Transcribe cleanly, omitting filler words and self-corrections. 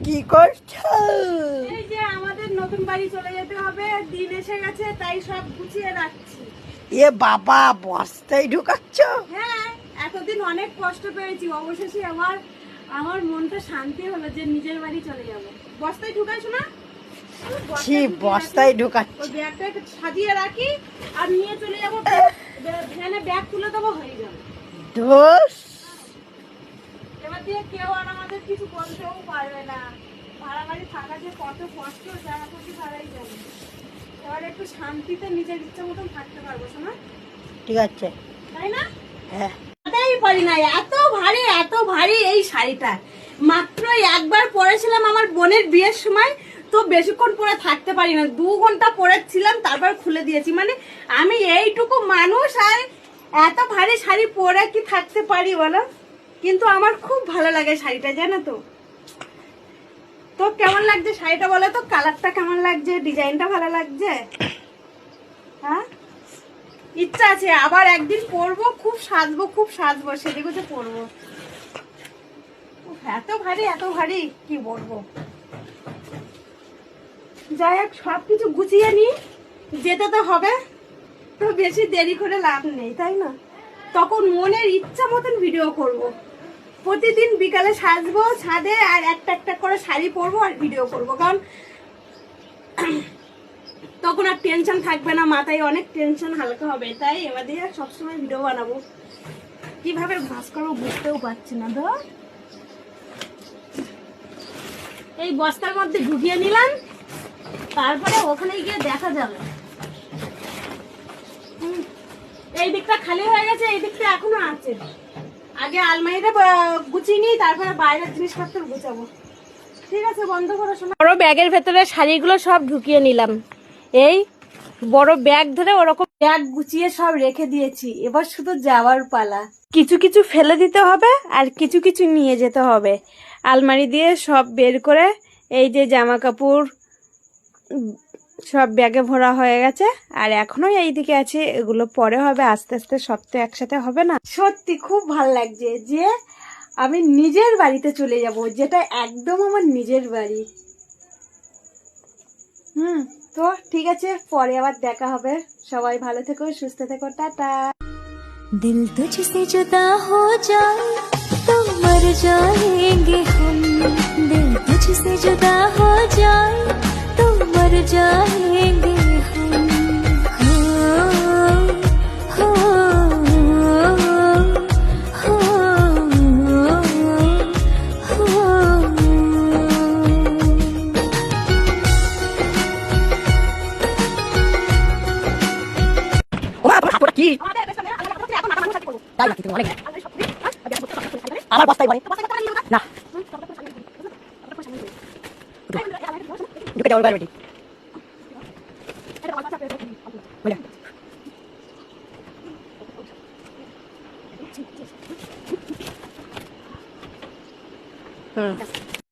কি করছো? এই যে আমাদের নতুন বাড়ি চলে যেতে হবে, দিন এসে গেছে, তাই সব গুছিয়ে রাখছি। এ বাবা, বস্তায় ঢুকাচ্ছ? হ্যাঁ, এতদিন অনেক কষ্ট পেয়েছি, অবশেষে আমার মনটা শান্তি হলো যে নিজের বাড়ি চলে যাব। বস্তায় ঢুকাইছো না? ছি, বস্তায় ঢুকাচ্ছ? ওই ব্যাগটা সাজিয়ে রাখি আর নিয়ে চলে যাবো, ভ্যানে ব্যাগ তুলে দেবো, হয়ে যাবে। দোষ এবার দিয়ে কেউ আর আমাদের কিছু বলতেও পারবে না। ভাড়া বাড়ি থাকা যে কত কষ্ট, যারা করছি তারাই জানে। এবার একটু শান্তিতে নিজের ইচ্ছা মতন থাকতে পারবো, শোনা? ঠিক আছে। তাই না? হ্যাঁ। তাই পারি না, এত ভারী এই শাড়িটা। মাত্র একবার পরেছিলাম আমার বোনের বিয়ের সময়, তো বেশিক্ষণ পরে থাকতে পারি না, 2 ঘন্টা পরেছিলাম, তারপর খুলে দিয়েছি। মানে আমি এইটুকু মানুষ আর এত ভারী শাড়ি পরে কি থাকতে পারি বলো? কিন্তু আমার খুব ভালো লাগে শাড়িটা, জানো তো? তো কেমন লাগছে শাড়িটা বলো তো? কালারটা কেমন লাগছে? ডিজাইনটা ভালো লাগছে? হ্যাঁ, ইচ্ছা আছে আবার একদিন পরবো, খুব সাজবো, সেদিকে গুছে পরবো। এত ভারী কি বলবো। যাই হোক, সবকিছু গুছিয়ে নি, যেতে তো হবে, তো বেশি দেরি করে লাভ নেই, তাই না? তখন মনের ইচ্ছা মতন ভিডিও করব। প্রতিদিন বিকালে সাজবো ছাদে, আর একটা একটা করে শাড়ি পরবো আর ভিডিও করব, কারণ তখন আর টেনশন থাকবে না, মাথায় অনেক টেনশন হালকা হবে। তাই এবার দিয়ে সবসময় ভিডিও বানাবো। কিভাবে ভাস করবো বুঝতেও পারছি না। ধর, এই বস্তার মধ্যে ঢুকিয়ে নিলাম, তারপরে ওখানে গিয়ে দেখা যাবে। এই দিকটা খালি হয়ে গেছে, এই দিকটা এখনো আছে। আগে আলমারিটা গুছিয়ে নিই, তারপরে বাইরের জিনিসপত্র গুছাবো। ঠিক আছে, বন্ধ করো। বড় ব্যাগের ভেতরে শাড়িগুলো সব ঢুকিয়ে নিলাম। এই বড় ব্যাগ ধরে ওরকম ব্যাগ গুছিয়ে সব রেখে দিয়েছি। এবার শুধু যাওয়ার পালা। কিছু কিছু ফেলে দিতে হবে আর কিছু কিছু নিয়ে যেতে হবে। আলমারি দিয়ে সব বের করে এই যে জামা কাপড় সব ব্যাগে ভরা হয়ে গেছে, আর এখনো এইদিকে আছে, এগুলো পরে হবে, আস্তে আস্তে। সব তো একসাথে হবে না। সত্যি খুব ভাল লাগছে যে আমি নিজের বাড়িতে চলে যাব, যেটা একদম আমার নিজের বাড়ি। তো ঠিক আছে, পরে আবার দেখা হবে। সবাই ভালো থেকো, সুস্থ থেকো, টাটা। दिल तुझसे जुदा हो जाए तो मर जाएंगे हम, दिल तुझसे जुदा हो जाए तो मर जाएंगे हम। हो हो हो কি আমার বস্তায় বলে না, ঢুকে যাবো বেটি। হুম।